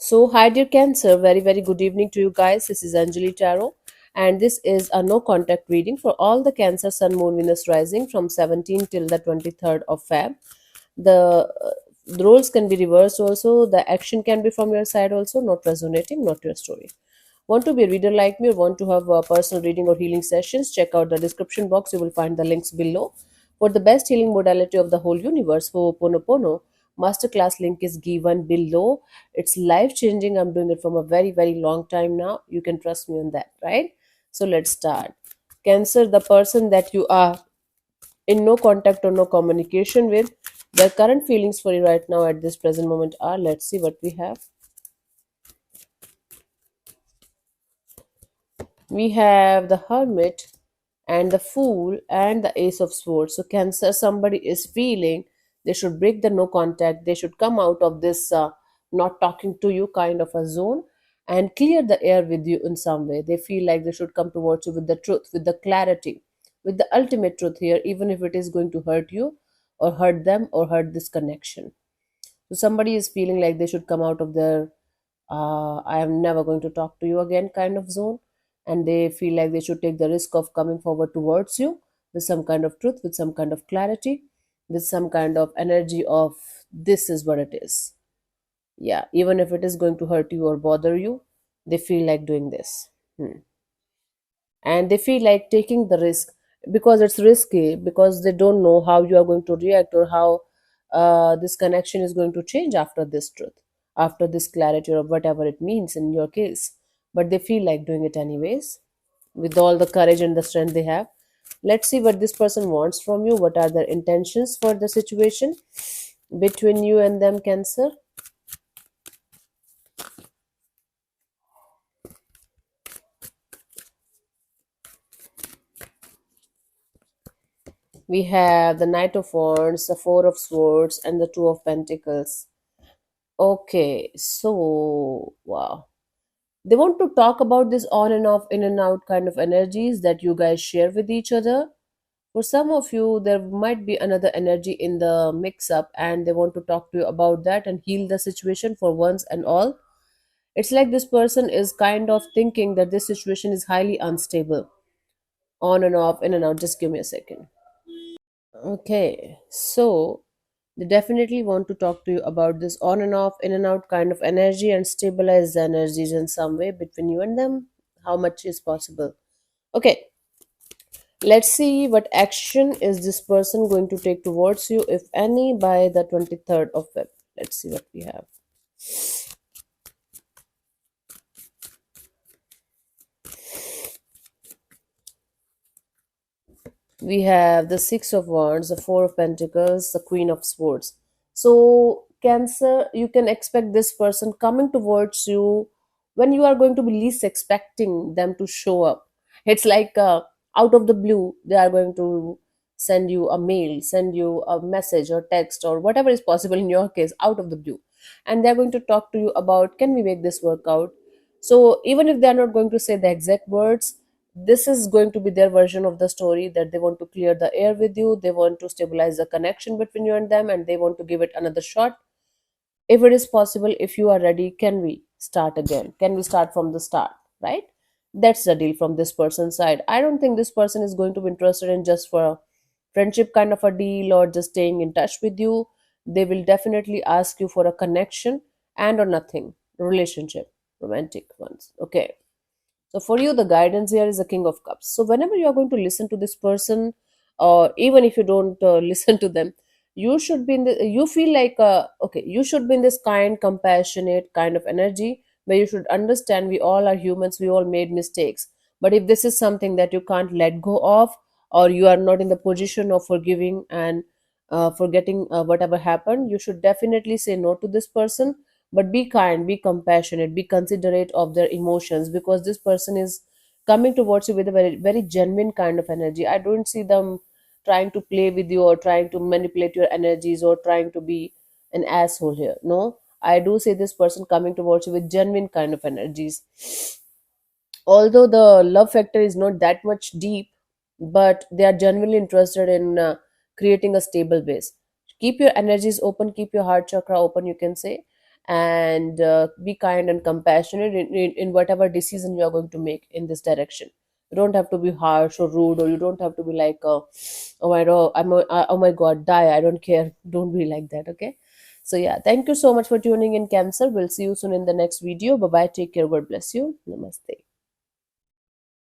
So, hi dear Cancer, very good evening to you guys. This is Anjali Tarot, and this is a no contact reading for all the Cancer Sun, Moon, Venus rising from 17 till the 23rd of Feb. The roles can be reversed also, the action can be from your side also, not resonating, not your story. Want to be a reader like me or want to have a personal reading or healing sessions? Check out the description box. You will find the links below. For the best healing modality of the whole universe, for Ho'oponopono, masterclass link is given below. It's life changing. I'm doing it from a very long time now. You can trust me on that, right? So let's start. Cancer, the person that you are in no contact or no communication with, their current feelings for you right now at this present moment are, let's see what we have. We have the hermit and the fool and the ace of swords. So Cancer, somebody is feeling they should break the no contact, they should come out of this not talking to you kind of a zone and clear the air with you in some way. They feel like they should come towards you with the truth, with the clarity, with the ultimate truth here, even if it is going to hurt you or hurt them or hurt this connection. So somebody is feeling like they should come out of their I am never going to talk to you again kind of zone, and they feel like they should take the risk of coming forward towards you with some kind of truth, with some kind of clarity, with some kind of energy of this is what it is. Yeah, even if it is going to hurt you or bother you, they feel like doing this. And they feel like taking the risk because it's risky, because they don't know how you are going to react or how this connection is going to change after this truth, after this clarity, or whatever it means in your case. But they feel like doing it anyways with all the courage and the strength they have. Let's see what this person wants from you. What are their intentions for the situation between you and them, Cancer? We have the Knight of Wands, the Four of Swords, and the Two of Pentacles. Okay, so wow. They want to talk about this on and off, in and out kind of energies that you guys share with each other. For some of you, there might be another energy in the mix up, and they want to talk to you about that and heal the situation for once and all. It's like this person is kind of thinking that this situation is highly unstable, on and off, in and out. Just give me a second. Okay, so they definitely want to talk to you about this on and off, in and out kind of energy and stabilize the energies in some way between you and them. How much is possible? Okay, let's see what action is this person going to take towards you, if any, by the 23rd of Feb. Let's see what we have. We have the Six of Wands, the Four of Pentacles, the Queen of Swords. So, Cancer, you can expect this person coming towards you when you are going to be least expecting them to show up. It's like out of the blue, they are going to send you a mail, send you a message or text or whatever is possible in your case, out of the blue. And they're going to talk to you about, can we make this work out? So, even if they're not going to say the exact words, this is going to be their version of the story, that they want to clear the air with you, they want to stabilize the connection between you and them, and they want to give it another shot. If it is possible, if you are ready, can we start again, can we start from the start, right? That's the deal from this person's side. I don't think this person is going to be interested in just for a friendship kind of a deal or just staying in touch with you. They will definitely ask you for a connection and or nothing, relationship, romantic ones. Okay, so for you, the guidance here is the King of Cups. So whenever you are going to listen to this person, or even if you don't listen to them, you should be in the. You feel like okay, you should be in this kind, compassionate kind of energy where you should understand we all are humans, we all made mistakes. But if this is something that you can't let go of, or you are not in the position of forgiving and forgetting whatever happened, you should definitely say no to this person, but be kind, be compassionate, be considerate of their emotions, because this person is coming towards you with a very genuine kind of energy. I don't see them trying to play with you or trying to manipulate your energies or trying to be an asshole here. No, I do see this person coming towards you with genuine kind of energies, although the love factor is not that much deep, but they are genuinely interested in creating a stable base. Keep your energies open, keep your heart chakra open, you can say, and be kind and compassionate in whatever decision you are going to make in this direction. You don't have to be harsh or rude, or you don't have to be like, oh my god, die, I don't care. Don't be like that, okay? So yeah, thank you so much for tuning in, Cancer. We'll see you soon in the next video. Bye bye, take care, God bless you, namaste.